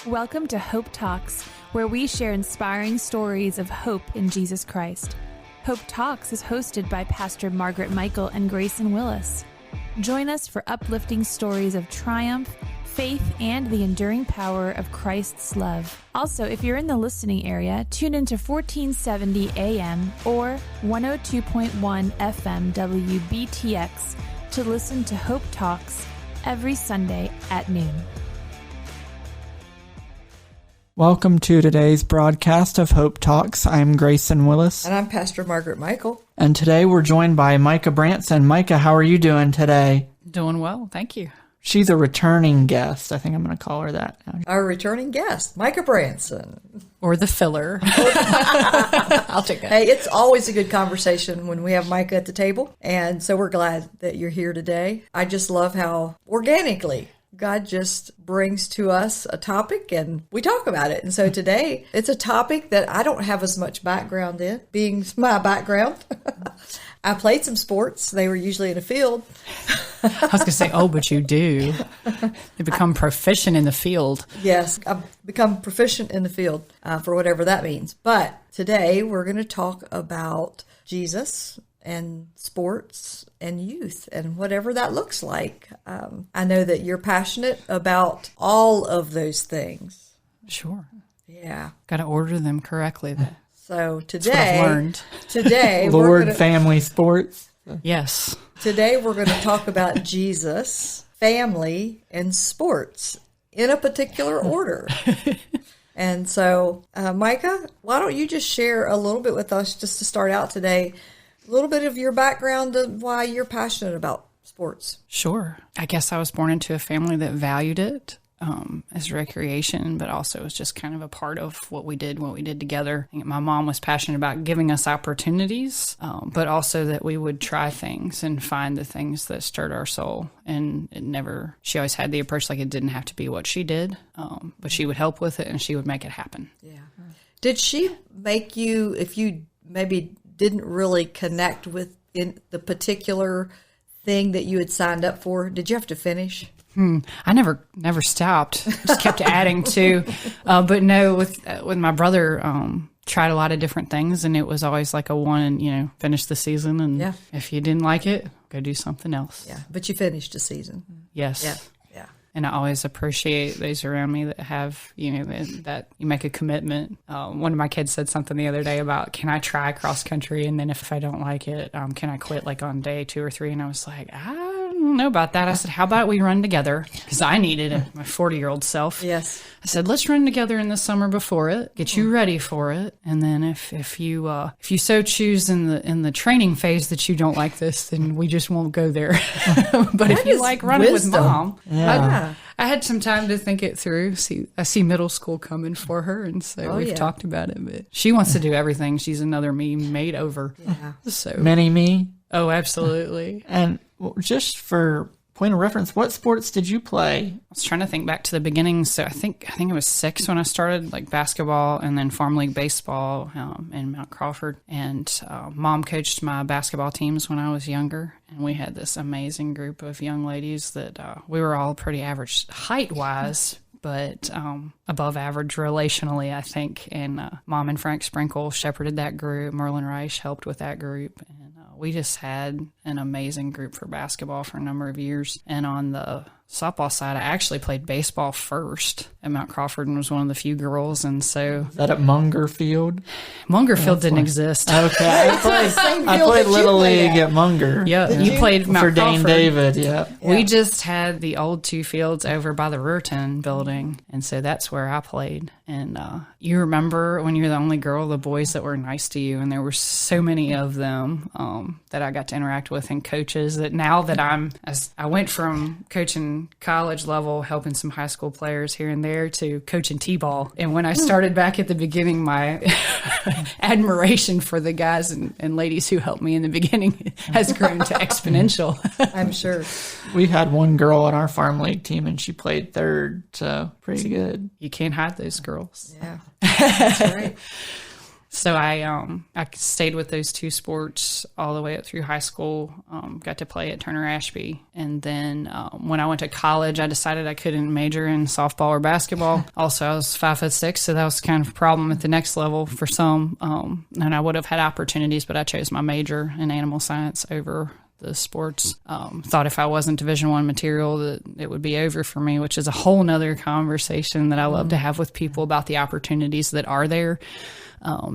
Welcome to Hope Talks, where we share inspiring stories of hope in Jesus Christ. Hope Talks is hosted by Pastor Margaret Michael and Grayson Willis. Join us for uplifting stories of triumph, faith, and the enduring power of Christ's love. Also, if you're in the listening area, tune into 1470 AM or 102.1 FM WBTX to listen to Hope Talks every Sunday at noon. Welcome to today's broadcast of Hope Talks. I'm Grayson Willis. And I'm Pastor Margaret Michael. And today we're joined by Micah Branson. Micah, how are you doing today? Doing well, thank you. She's a returning guest. I think I'm going to call her that. Our returning guest, Micah Branson. Or the filler. I'll take that. Hey, it's always a good conversation when we have Micah at the table. And so we're glad that you're here today. I just love how organically God just brings to us a topic and we talk about it. And so today it's a topic that I don't have as much background in, being my background. I played some sports. They were usually in a field. I was going to say, but you do. You become proficient in the field. Yes, I've become proficient in the field for whatever that means. But today we're going to talk about Jesus and sports and youth and whatever that looks like. I know that you're passionate about all of those things. Sure. Yeah. Got to order them correctly, though. So That's what I've learned. Today, Lord Family Sports. Yes. Today we're going to talk about Jesus, family, and sports in a particular order. And so, Micah, why don't you just share a little bit with us just to start out today, a little bit of your background of why you're passionate about sports. Sure. I guess I was born into a family that valued it as recreation, but also was just kind of a part of what we did together. I think my mom was passionate about giving us opportunities, but also that we would try things and find the things that stirred our soul. And she always had the approach like it didn't have to be what she did, but she would help with it and she would make it happen. Yeah. Did she make you, if you maybe didn't really connect with in the particular thing that you had signed up for, did you have to finish? I never stopped. Just kept adding to. But no, with my brother, tried a lot of different things, and it was always like a one, finish the season, and if you didn't like it, go do something else. Yeah, but you finished the season. Yes. Yeah. And I always appreciate those around me that have, that you make a commitment. One of my kids said something the other day about, can I try cross country? And then if I don't like it, can I quit like on day 2 or 3? And I was like, I don't know about that. I said, how about we run together? Because I needed it, my 40-year-old self. Yes. I said, let's run together in the summer before it, get you ready for it. And then if you so choose in the training phase that you don't like this, then we just won't go there. But that if you like running with mom, I had some time to think it through. I see middle school coming for her, and so we've talked about it. But she wants to do everything. She's another me made over. Yeah. So Mini me. Oh, absolutely. And just for point of reference, what sports did you play? I was trying to think back to the beginning. So I think I was 6 when I started, like basketball and then farm league baseball in Mount Crawford. And mom coached my basketball teams when I was younger. And we had this amazing group of young ladies that we were all pretty average height-wise, but above average relationally, I think. And Mom and Frank Sprinkle shepherded that group. Merlin Reich helped with that group. And we just had an amazing group for basketball for a number of years. And on the softball side, I actually played baseball first at Mount Crawford and was one of the few girls. And so... Is that at Munger Field? Munger Field didn't exist. Okay. I played Little League at Munger. Yeah, you played Mount for Dane Crawford. David, yeah. We just had the old 2 fields over by the Rurton building, and so that's where I played. And you remember when you're the only girl, the boys that were nice to you, and there were so many of them that I got to interact with, and coaches that now that I went from coaching college level, helping some high school players here and there, to coaching T-ball. And when I started back at the beginning, my admiration for the guys and ladies who helped me in the beginning has grown to exponential. I'm sure. We had one girl on our farm league team, and she played third, so pretty good. You can't hide those girls. Yeah, that's right. So I stayed with those two sports all the way up through high school, got to play at Turner Ashby. And then when I went to college, I decided I couldn't major in softball or basketball. Also, I was 5'6", so that was kind of a problem at the next level for some. And I would have had opportunities, but I chose my major in animal science over the sports. Thought if I wasn't Division I material that it would be over for me, which is a whole nother conversation that I love to have with people about the opportunities that are there.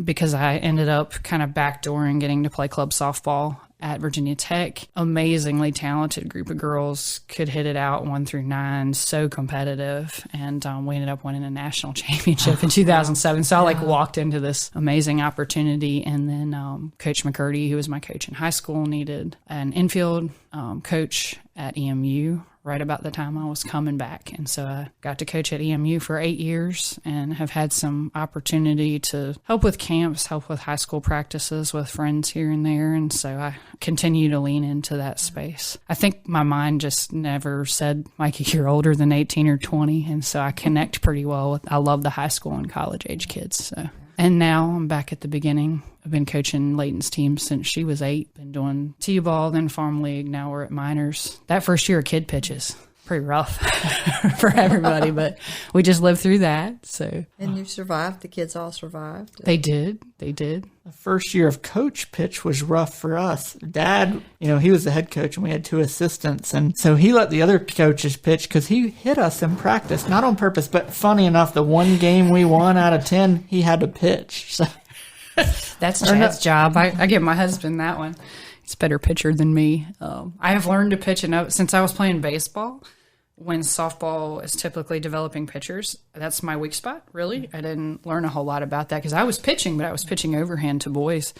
Because I ended up kind of backdooring getting to play club softball at Virginia Tech. Amazingly talented group of girls, could hit it out 1 through 9, so competitive. And we ended up winning a national championship in 2007. So I walked into this amazing opportunity. And then Coach McCurdy, who was my coach in high school, needed an infield coach at EMU right about the time I was coming back. And so I got to coach at EMU for 8 years and have had some opportunity to help with camps, help with high school practices with friends here and there. And so I continue to lean into that space. I think my mind just never said, Micah, you're older than 18 or 20. And so I connect pretty well with, I love the high school and college age kids. So. And now I'm back at the beginning. I've been coaching Layton's team since she was 8. Been doing T-ball, then farm league. Now we're at minors. That first year of kid pitches, pretty rough for everybody, but we just lived through that. So. And you survived. The kids all survived. They did. The first year of coach pitch was rough for us. Dad, he was the head coach and we had 2 assistants. And so he let the other coaches pitch because he hit us in practice, not on purpose, but funny enough, the one game we won out of 10, he had to pitch. So that's Chad's job. I give my husband that one. He's a better pitcher than me. I have learned to pitch enough since I was playing baseball. When softball is typically developing pitchers, that's my weak spot, really. I didn't learn a whole lot about that because I was pitching, but I was pitching overhand to boys.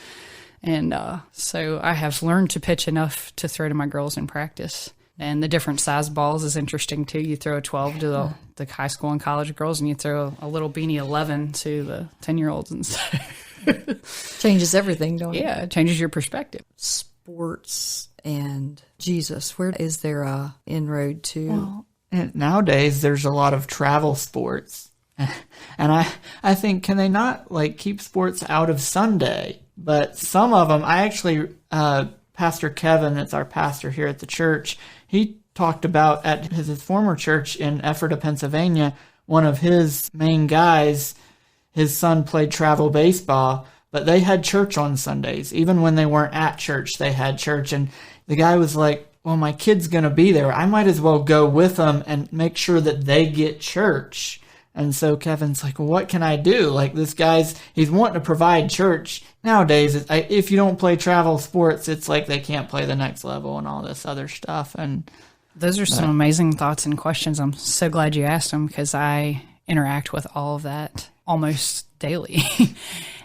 And so I have learned to pitch enough to throw to my girls in practice. And the different size balls is interesting, too. You throw a 12 to the high school and college girls, and you throw a little beanie 11 to the 10-year-olds. And so changes everything, don't it? Yeah, it changes your perspective. Sports and Jesus, where is there a inroad to? Well, and nowadays, there's a lot of travel sports. And I think, can they not keep sports out of Sunday? But some of them, I actually, Pastor Kevin, that's our pastor here at the church, he talked about at his former church in Ephrata, Pennsylvania, one of his main guys, his son played travel baseball, but they had church on Sundays. Even when they weren't at church, they had church. And the guy was like, well, my kid's going to be there. I might as well go with them and make sure that they get church. And so Kevin's like, well, what can I do? This he's wanting to provide church. Nowadays, if you don't play travel sports, it's like they can't play the next level and all this other stuff. And those are some amazing thoughts and questions. I'm so glad you asked them because I interact with all of that almost daily.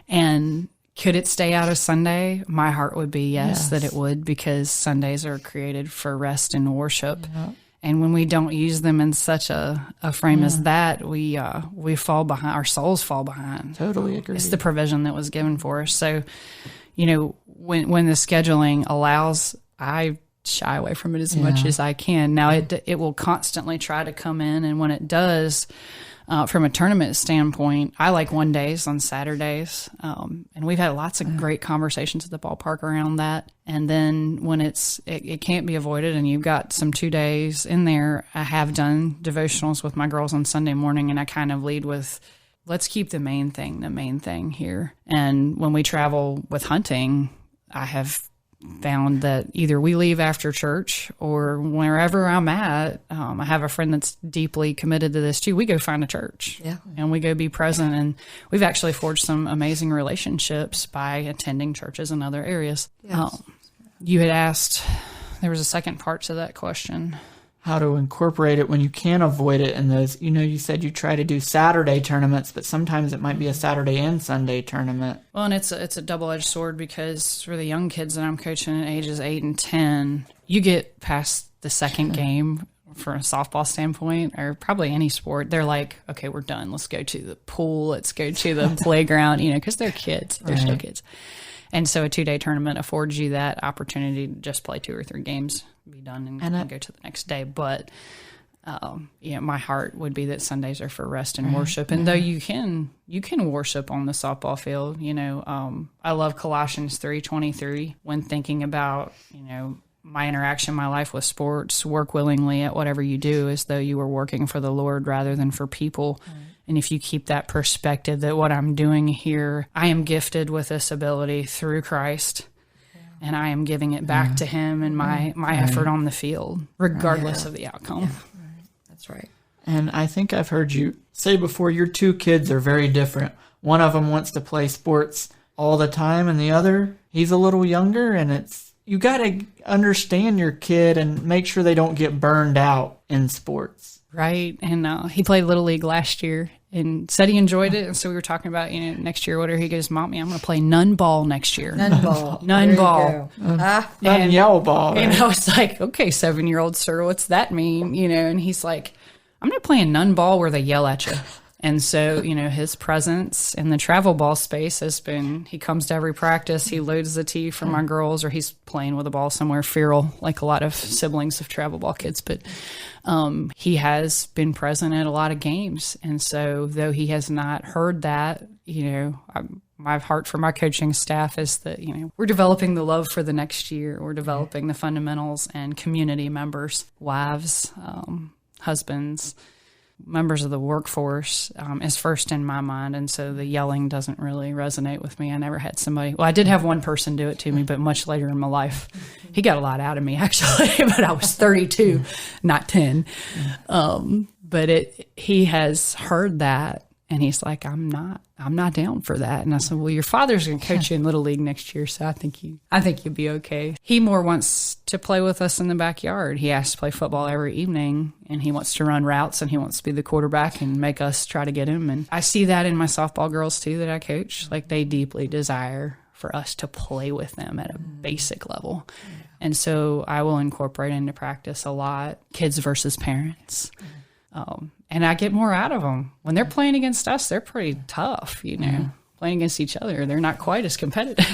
And could it stay out of Sunday? My heart would be yes, that it would, because Sundays are created for rest and worship. Yeah. And when we don't use them in such a frame as that, we fall behind. Our souls fall behind. Totally agree. It's the provision that was given for us. So, when the scheduling allows, I shy away from it as much as I can. Now, it will constantly try to come in, and when it does, from a tournament standpoint, I like 1-days on Saturdays. And we've had lots of great conversations at the ballpark around that. And then when it can't be avoided and you've got some 2 days in there, I have done devotionals with my girls on Sunday morning, and I kind of lead with, let's keep the main thing here. And when we travel with hunting, I have found that either we leave after church or wherever I'm at, I have a friend that's deeply committed to this too. We go find a church and we go be present. And we've actually forged some amazing relationships by attending churches in other areas. Yes. You had asked, there was a second part to that question. How to incorporate it when you can't avoid it in those, you said you try to do Saturday tournaments, but sometimes it might be a Saturday and Sunday tournament. Well, and it's a double-edged sword because for the young kids that I'm coaching at ages 8 and 10, you get past the second game from a softball standpoint, or probably any sport, they're like, okay, we're done. Let's go to the pool. Let's go to the playground, because they're kids. They're still kids. And so a 2-day tournament affords you that opportunity to just play 2 or 3 games, be done, and go to the next day. But My heart would be that Sundays are for rest and worship. And though you can worship on the softball field, I love Colossians 3:23 when thinking about, my interaction, my life with sports. Work willingly at whatever you do as though you were working for the Lord rather than for people. And if you keep that perspective that what I'm doing here, I am gifted with this ability through Christ, and I am giving it back to him in my effort on the field, regardless of the outcome. Yeah. That's right. And I think I've heard you say before, your two kids are very different. One of them wants to play sports all the time, and the other, he's a little younger, and you got to understand your kid and make sure they don't get burned out in sports. Right. And he played Little League last year and said he enjoyed it. And so we were talking about, next year, he goes, Mommy, I'm going to play none ball next year. None ball. None ball. And yellow ball. Right? And I was like, okay, 7-year-old sir, what's that mean? And he's like, I'm not playing none ball where they yell at you. And so, his presence in the travel ball space has been, he comes to every practice, he loads the tee for my girls, or he's playing with a ball somewhere feral, like a lot of siblings of travel ball kids. But he has been present at a lot of games. And so, though he has not heard that, my heart for my coaching staff is that, we're developing the love for the next year. We're developing the fundamentals and community members, wives, husbands, members of the workforce is first in my mind. And so the yelling doesn't really resonate with me. I never had somebody, I did have one person do it to me, but much later in my life. He got a lot out of me, actually, but I was 32, not 10. But he has heard that, and he's like, I'm not down for that. And I said, well, your father's going to coach you in Little League next year, so I think you'll be okay. He more wants to play with us in the backyard. He has to play football every evening, and he wants to run routes, and he wants to be the quarterback and make us try to get him. And I see that in my softball girls, too, that I coach. Like, they deeply desire for us to play with them at a basic level. And so I will incorporate into practice a lot, kids versus parents. And I get more out of them. When they're playing against us, they're pretty tough, Playing against each other, they're not quite as competitive,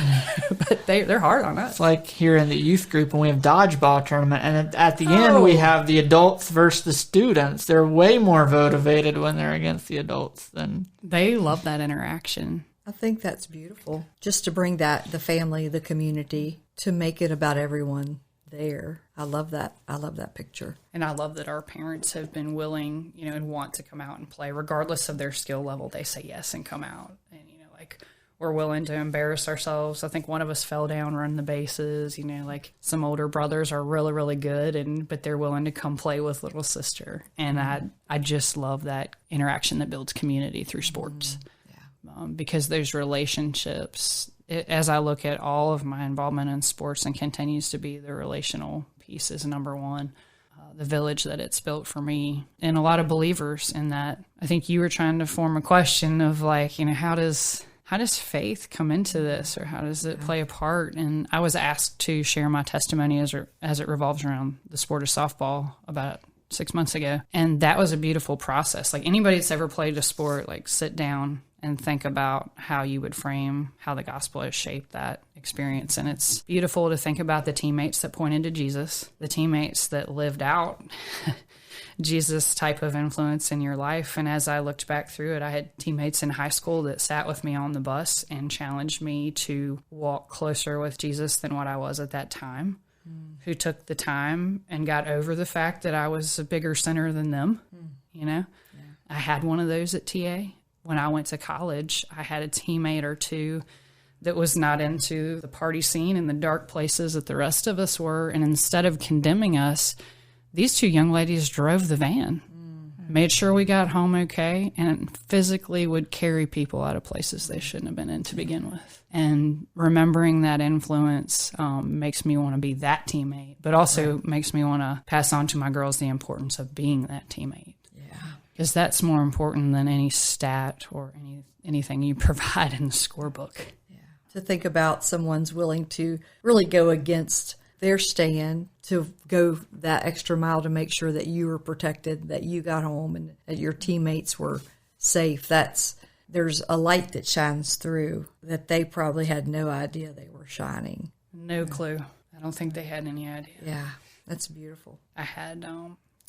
but they're hard on us. It's like here in the youth group when we have dodgeball tournament, and at the end we have the adults versus the students. They're way more motivated when they're against the adults than... They love that interaction. I think that's beautiful. Just to bring the family, the community, to make it about everyone there. I love that. I love that picture. And I love that our parents have been willing, and want to come out and play regardless of their skill level. They say yes and come out. And, we're willing to embarrass ourselves. I think one of us fell down, run the bases, some older brothers are really, really good, but they're willing to come play with little sister. And I just love that interaction that builds community through sports. Because those relationships, as I look at all of my involvement in sports, and continues to be the relational piece is number one. The village that it's built for me, and a lot of believers in that. I think you were trying to form a question of how does faith come into this, or how does it play a part? And I was asked to share my testimony as it revolves around the sport of softball about 6 months ago. And that was a beautiful process. Like, anybody that's ever played a sport, sit down and think about how you would frame how the gospel has shaped that experience. And it's beautiful to think about the teammates that pointed to Jesus, the teammates that lived out Jesus type of influence in your life. And as I looked back through it, I had teammates in high school that sat with me on the bus and challenged me to walk closer with Jesus than what I was at that time, who took the time and got over the fact that I was a bigger sinner than them. I had one of those at TA. When I went to college, I had a teammate or two that was not into the party scene and the dark places that the rest of us were. And instead of condemning us, these two young ladies drove the van, made sure we got home okay, and physically would carry people out of places they shouldn't have been in to begin with. And remembering that influence makes me want to be that teammate, but also makes me want to pass on to my girls the importance of being that teammate. Because that's more important than any stat or anything you provide in the scorebook. To think about someone's willing to really go against their stand, to go that extra mile to make sure that you were protected, that you got home, and that your teammates were safe. There's a light that shines through that they probably had no idea they were shining. No clue. I don't think they had any idea. Yeah, that's beautiful. I had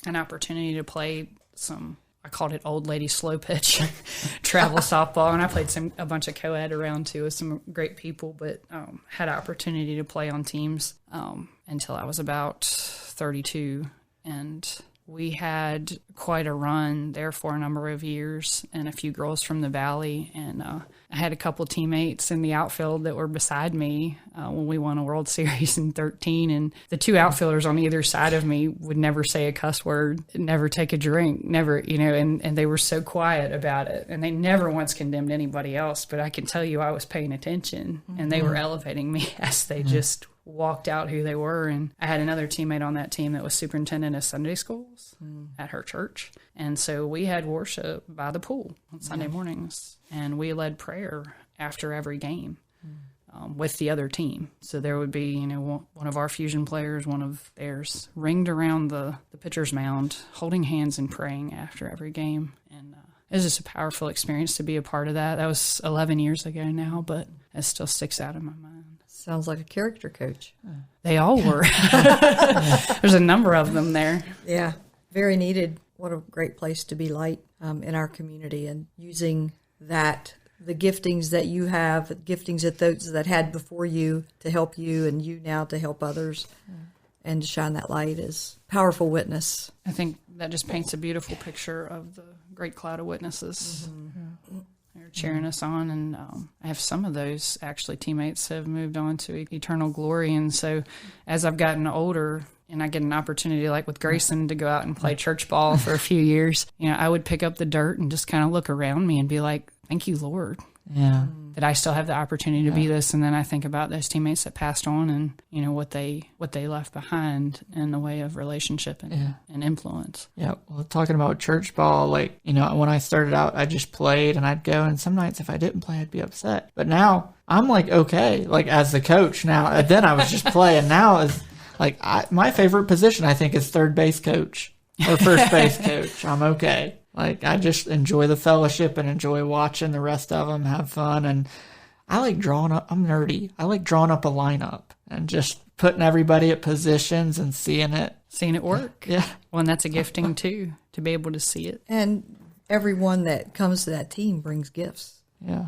an opportunity to play some, I called it old lady slow pitch travel softball, and I played a bunch of co-ed around too with some great people, but had an opportunity to play on teams until I was about 32, and we had quite a run there for a number of years, and a few girls from the Valley, and I had a couple teammates in the outfield that were beside me when we won a World Series in 13, and the two outfielders on either side of me would never say a cuss word, never take a drink, never, and they were so quiet about it, and they never once condemned anybody else, but I can tell you I was paying attention, and they were elevating me as they just walked out who they were. And I had another teammate on that team that was superintendent of Sunday schools at her church. And so we had worship by the pool on Sunday mornings, and we led prayer after every game with the other team. So there would be, one of our fusion players, one of theirs, ringed around the pitcher's mound, holding hands and praying after every game. And it was just a powerful experience to be a part of that. That was 11 years ago now, but it still sticks out in my mind. Sounds like a character coach. They all were. There's a number of them there. Yeah, very needed. What a great place to be light in our community, and using that, the giftings that you have, giftings that those that had before you to help you, and you now to help others, and to shine that light is powerful witness. I think that just paints a beautiful picture of the great cloud of witnesses. They're cheering us on, and I have some of those actually teammates have moved on to eternal glory. And so as I've gotten older and I get an opportunity, like with Grayson, to go out and play church ball for a few years, I would pick up the dirt and just kind of look around me and be like, thank you, Lord. Yeah. That I still have the opportunity to be this. And then I think about those teammates that passed on, and what they left behind in the way of relationship and influence. Yeah. Well, talking about church ball, when I started out, I just played and I'd go, and some nights if I didn't play, I'd be upset. But now I'm okay, as the coach now. Then I was just playing. Now is my favorite position, I think, is third base coach or first base coach. I'm okay. I just enjoy the fellowship and enjoy watching the rest of them have fun. And I like drawing up. I'm nerdy. I like drawing up a lineup and just putting everybody at positions and seeing it work. Yeah. Well, and that's a gifting too, to be able to see it. And everyone that comes to that team brings gifts. Yeah.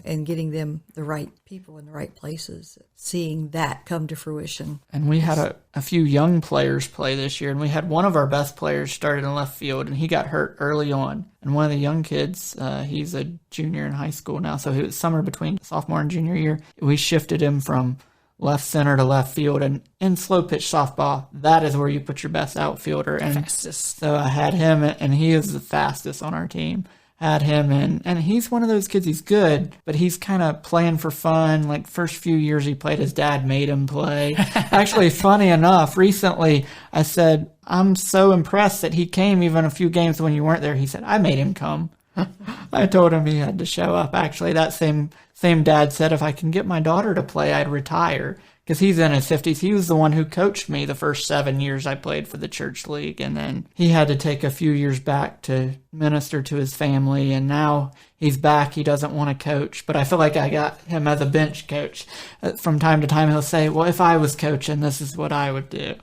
And getting them the right people in the right places, seeing that come to fruition. And we had a few young players play this year, and we had one of our best players started in left field, and he got hurt early on. And one of the young kids, he's a junior in high school now, so it was summer between sophomore and junior year. We shifted him from left center to left field, and in slow pitch softball, that is where you put your best outfielder. And fastest. So I had him, and he is the fastest on our team. Had him in, and he's one of those kids, he's good, but he's kind of playing for fun. First few years he played, his dad made him play. Actually, funny enough, recently I said, I'm so impressed that he came even a few games when you weren't there. He said, I made him come. I told him he had to show up. Actually, that same dad said, if I can get my daughter to play, I'd retire. Because he's in his 50s. He was the one who coached me the first 7 years I played for the church league. And then he had to take a few years back to minister to his family. And now he's back. He doesn't want to coach. But I feel like I got him as a bench coach. From time to time, he'll say, well, if I was coaching, this is what I would do.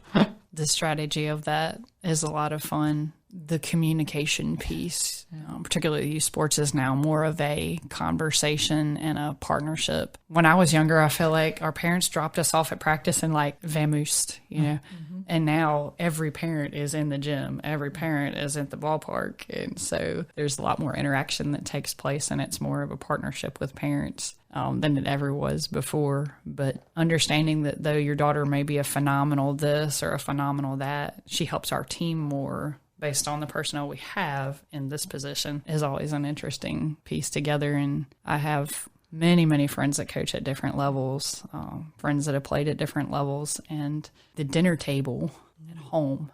The strategy of that is a lot of fun. The communication piece, particularly youth sports, is now more of a conversation and a partnership. When I was younger, I feel like our parents dropped us off at practice and vamoosed, and now every parent is in the gym. Every parent is at the ballpark. And so there's a lot more interaction that takes place, and it's more of a partnership with parents than it ever was before. But understanding that though your daughter may be a phenomenal this or a phenomenal that, she helps our team more based on the personnel we have in this position is always an interesting piece together. And I have many, many friends that coach at different levels, friends that have played at different levels, and the dinner table at home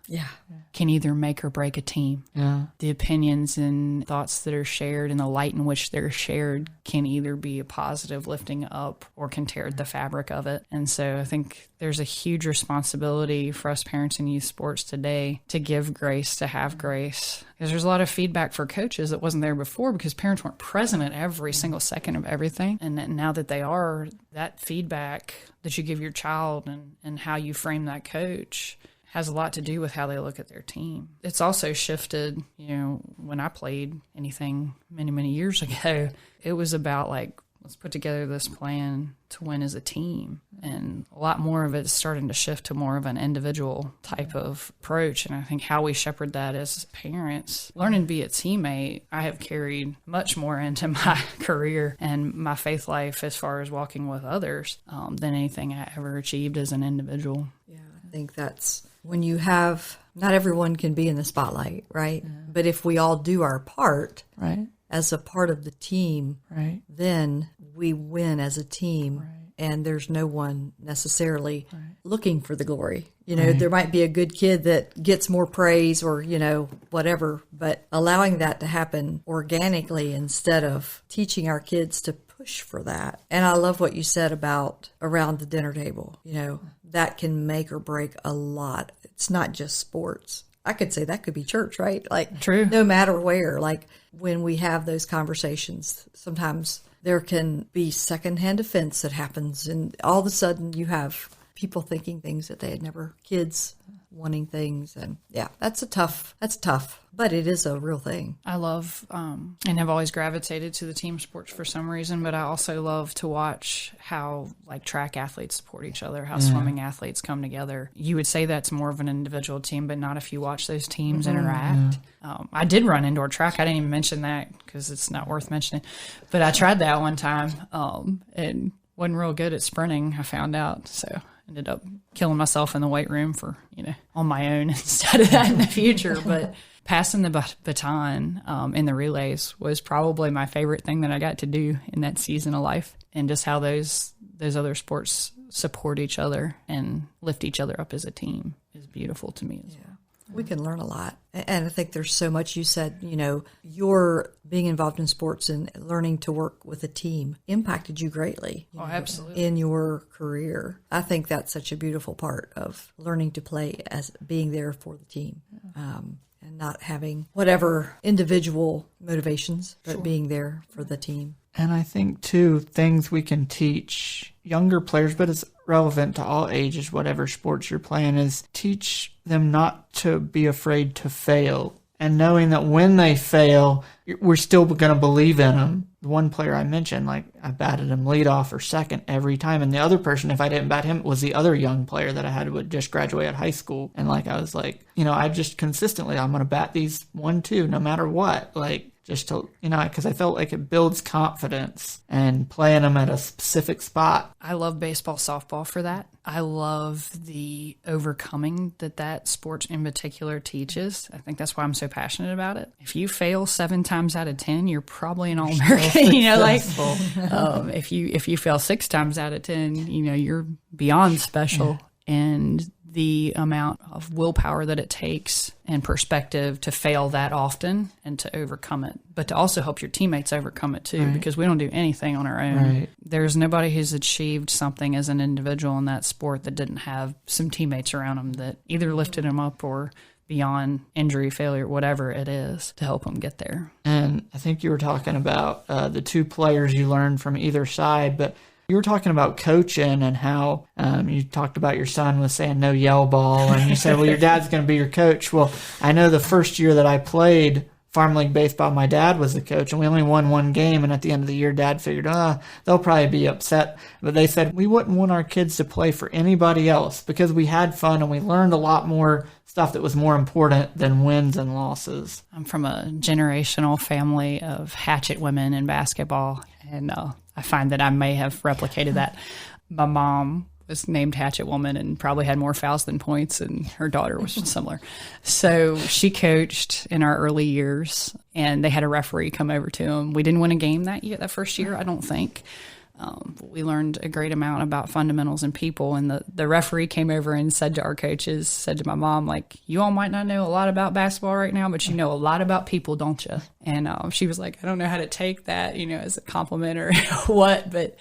can either make or break a team. Yeah. The opinions and thoughts that are shared and the light in which they're shared can either be a positive lifting up or can tear the fabric of it. And so I think there's a huge responsibility for us parents in youth sports today to give grace, to have grace. Because there's a lot of feedback for coaches that wasn't there before because parents weren't present at every single second of everything. And now that they are, that feedback that you give your child and how you frame that coach has a lot to do with how they look at their team. It's also shifted, when I played anything many, many years ago, it was about like, let's put together this plan to win as a team. And a lot more of it's starting to shift to more of an individual type of approach. And I think how we shepherd that as parents, learning to be a teammate, I have carried much more into my career and my faith life as far as walking with others than anything I ever achieved as an individual. Yeah, I think that's when you have, not everyone can be in the spotlight, right? Yeah. But if we all do our part, right, as a part of the team, right, then we win as a team, right, and there's no one necessarily looking for the glory. There might be a good kid that gets more praise or, whatever, but allowing that to happen organically instead of teaching our kids to push for that. And I love what you said about around the dinner table. That can make or break a lot. It's not just sports. I could say that could be church, right? Like, true. No matter where, like when we have those conversations, sometimes there can be secondhand offense that happens. And all of a sudden you have people thinking things that they had never, kids wanting things. And yeah, that's tough, but it is a real thing. I love, and have always gravitated to the team sports for some reason, but I also love to watch how like track athletes support each other, how swimming athletes come together. You would say that's more of an individual team, but not if you watch those teams interact. I did run indoor track. I didn't even mention that because it's not worth mentioning, but I tried that one time and wasn't real good at sprinting, I found out. So ended up killing myself in the weight room for, on my own instead of that in the future. But passing the baton in the relays was probably my favorite thing that I got to do in that season of life, and just how those other sports support each other and lift each other up as a team is beautiful to me as well. We can learn a lot. And I think there's so much you said, your being involved in sports and learning to work with a team impacted you greatly. Absolutely. In your career. I think that's such a beautiful part of learning to play as being there for the team. And not having whatever individual motivations, but being there for the team. And I think, too, things we can teach younger players, but it's relevant to all ages, whatever sports you're playing, is teach them not to be afraid to fail. And knowing that when they fail, we're still going to believe in them. The one player I mentioned, like, I batted him leadoff or second every time. And the other person, if I didn't bat him, was the other young player that I had would just graduate high school. And, like, I was like, I just consistently, I'm going to bat these 1-2 no matter what. Like, just to, because I felt like it builds confidence and playing them at a specific spot. I love baseball, softball for that. I love the overcoming that sport in particular teaches. I think that's why I'm so passionate about it. If you fail 7 times out of 10, you're probably an All-American. If you fail 6 times out of 10, you're beyond special. Yeah. And the amount of willpower that it takes and perspective to fail that often and to overcome it, but to also help your teammates overcome it too, because we don't do anything on our own. Right. There's nobody who's achieved something as an individual in that sport that didn't have some teammates around them that either lifted them up or beyond injury, failure, whatever it is, to help them get there. And I think you were talking about the 2 players you learned from either side, but you were talking about coaching and how you talked about your son was saying no yell ball, and you said, well, your dad's going to be your coach. Well, I know the first year that I played Farm League baseball, my dad was the coach, and we only won 1 game, and at the end of the year, Dad figured, they'll probably be upset. But they said we wouldn't want our kids to play for anybody else because we had fun and we learned a lot more stuff that was more important than wins and losses. I'm from a generational family of hatchet women in basketball, and I find that I may have replicated that. My mom was named Hatchet Woman and probably had more fouls than points, and her daughter was similar. So she coached in our early years, and they had a referee come over to them. We didn't win a game that first year, I don't think. But we learned a great amount about fundamentals and people, and the referee came over and said to our coaches, said to my mom, like, you all might not know a lot about basketball right now, but you know a lot about people, don't you? And she was like, I don't know how to take that, as a compliment or what, but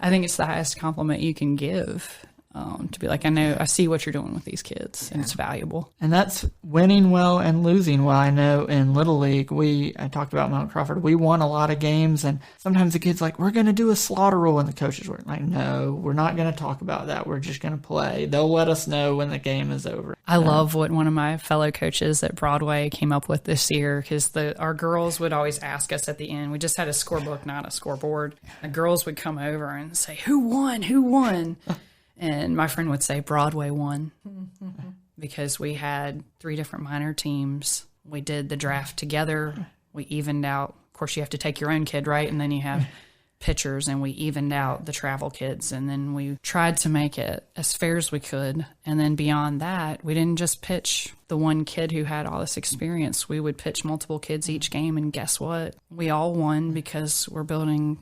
I think it's the highest compliment you can give. to be like, I see what you're doing with these kids, and it's valuable. And that's winning well and losing well. I know in Little League, I talked about Mount Crawford, we won a lot of games, and sometimes the kids like, we're going to do a slaughter rule, and the coaches were like, no, we're not going to talk about that. We're just going to play. They'll let us know when the game is over. I love what one of my fellow coaches at Broadway came up with this year, because our girls would always ask us at the end. We just had a scorebook, not a scoreboard. The girls would come over and say, who won? Who won? And my friend would say Broadway won, because we had 3 different minor teams. We did the draft together. We evened out. Of course, you have to take your own kid, right? And then you have pitchers, and we evened out the travel kids. And then we tried to make it as fair as we could. And then beyond that, we didn't just pitch the one kid who had all this experience. We would pitch multiple kids each game. And guess what? We all won, because we're building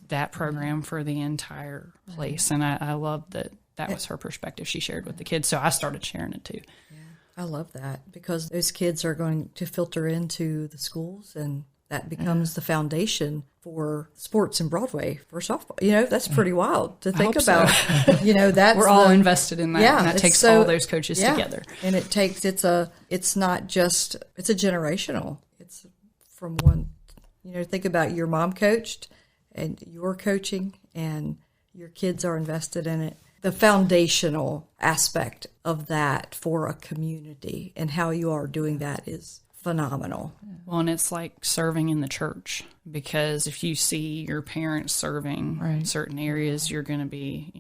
that program for the entire place. And I love that was her perspective she shared with the kids. So I started sharing it too. Yeah, I love that, because those kids are going to filter into the schools, and that becomes the foundation for sports in Broadway for softball. That's pretty wild to think about. So. That's we're all invested in that. Yeah, and that takes all those coaches together. And it's not just, it's a generational. It's from one, think about your mom coached and you're coaching and your kids are invested in it. The foundational aspect of that for a community and how you are doing that is phenomenal. Well, and it's like serving in the church, because if you see your parents serving certain areas, you're going to be,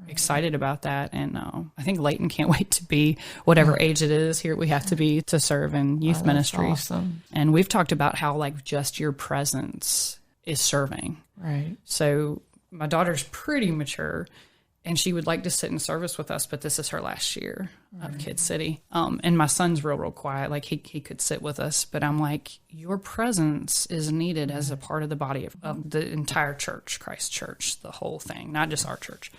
excited about that. And I think Leighton can't wait to be whatever age it is here we have to be to serve in youth ministries. Awesome. And we've talked about how like just your presence is serving. Right. So my daughter's pretty mature, and she would like to sit in service with us, but this is her last year of Kid City. And my son's real quiet. Like he could sit with us, but I'm like, your presence is needed as a part of the body of the entire church, Christ Church, the whole thing, not just our church.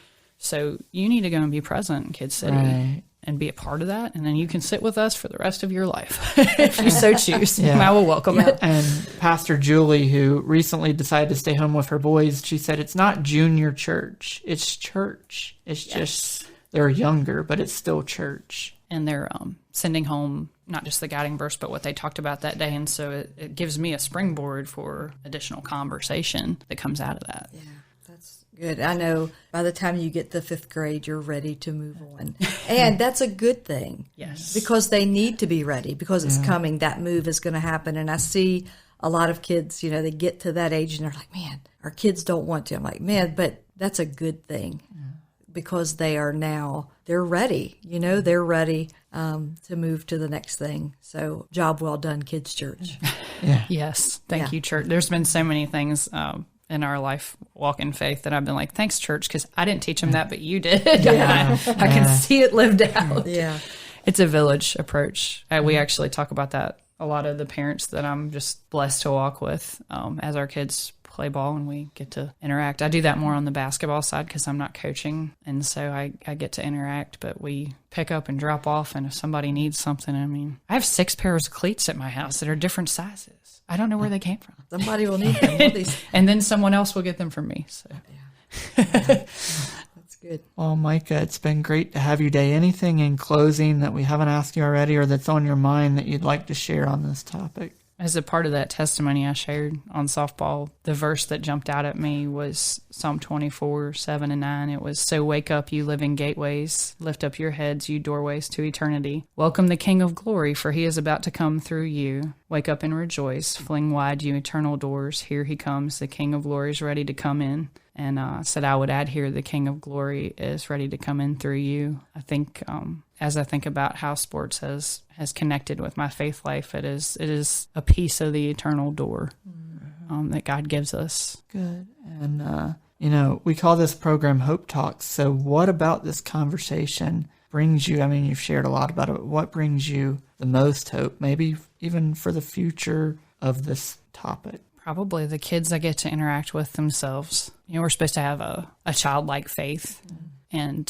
So you need to go and be present in Kid City and be a part of that. And then you can sit with us for the rest of your life if you so choose. And I will welcome it. And Pastor Julie, who recently decided to stay home with her boys, she said, it's not junior church. It's church. It's just, they're younger, but it's still church. And they're sending home not just the guiding verse, but what they talked about that day. And so it gives me a springboard for additional conversation that comes out of that. Yeah. That's good. I know by the time you get to 5th grade, you're ready to move on. And that's a good thing. Yes. Because they need to be ready, because it's coming. That move is going to happen. And I see a lot of kids, they get to that age and they're like, man, our kids don't want to. I'm like, man, but that's a good thing, because they're ready. They're ready to move to the next thing. So job well done, Kids Church. Yeah. Yes. Thank you, church. There's been so many things in our life walk in faith that I've been like, thanks, church, because I didn't teach them that, but you did. I can see it lived out. Yeah. It's a village approach. We actually talk about that. A lot of the parents that I'm just blessed to walk with as our kids play ball and we get to interact. I do that more on the basketball side because I'm not coaching, and so I get to interact, but we pick up and drop off, and if somebody needs something, I have 6 pairs of cleats at my house that are different sizes. I don't know where they came from. Somebody will need them. And then someone else will get them from me. So. That's good. Well, Micah, it's been great to have you today. Anything in closing that we haven't asked you already or that's on your mind that you'd like to share on this topic? As a part of that testimony I shared on softball, the verse that jumped out at me was Psalm 24, 7 and 9. It was, so wake up, you living gateways. Lift up your heads, you doorways to eternity. Welcome the King of glory, for he is about to come through you. Wake up and rejoice. Fling wide, you eternal doors. Here he comes. The King of glory is ready to come in. And said I would add here, the King of glory is ready to come in through you. I think as I think about how sports has connected with my faith life, it is a piece of the eternal door that God gives us. Good. And, we call this program Hope Talks. So what about this conversation brings you, you've shared a lot about it, what brings you the most hope, maybe even for the future of this topic? Probably the kids I get to interact with themselves. We're supposed to have a childlike faith. And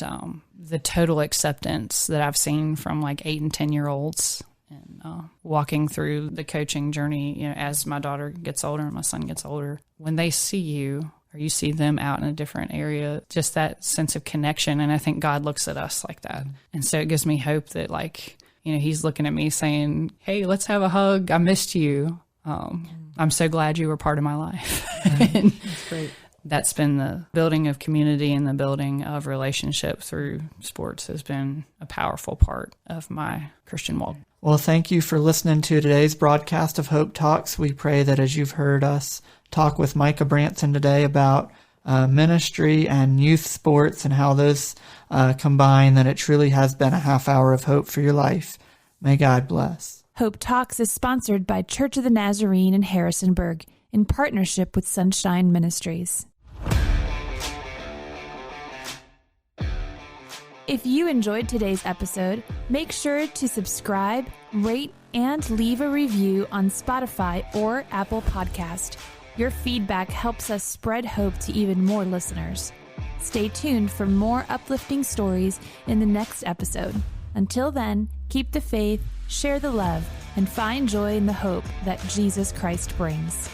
the total acceptance that I've seen from like 8 and 10-year-olds, and walking through the coaching journey, as my daughter gets older and my son gets older, when they see you or you see them out in a different area, just that sense of connection. And I think God looks at us like that. And so it gives me hope that, like, you know, he's looking at me saying, hey, let's have a hug. I missed you. I'm so glad you were part of my life. And That's great. that's been the building of community and the building of relationship through sports has been a powerful part of my Christian walk. Well, thank you for listening to today's broadcast of Hope Talks. We pray that as you've heard us talk with Micah Branson today about ministry and youth sports and how those combine, that it truly has been a half hour of hope for your life. May God bless. Hope Talks is sponsored by Church of the Nazarene in Harrisonburg in partnership with Sunshine Ministries. If you enjoyed today's episode, make sure to subscribe, rate, and leave a review on Spotify or Apple Podcast. Your feedback helps us spread hope to even more listeners. Stay tuned for more uplifting stories in the next episode. Until then, keep the faith, share the love, and find joy in the hope that Jesus Christ brings.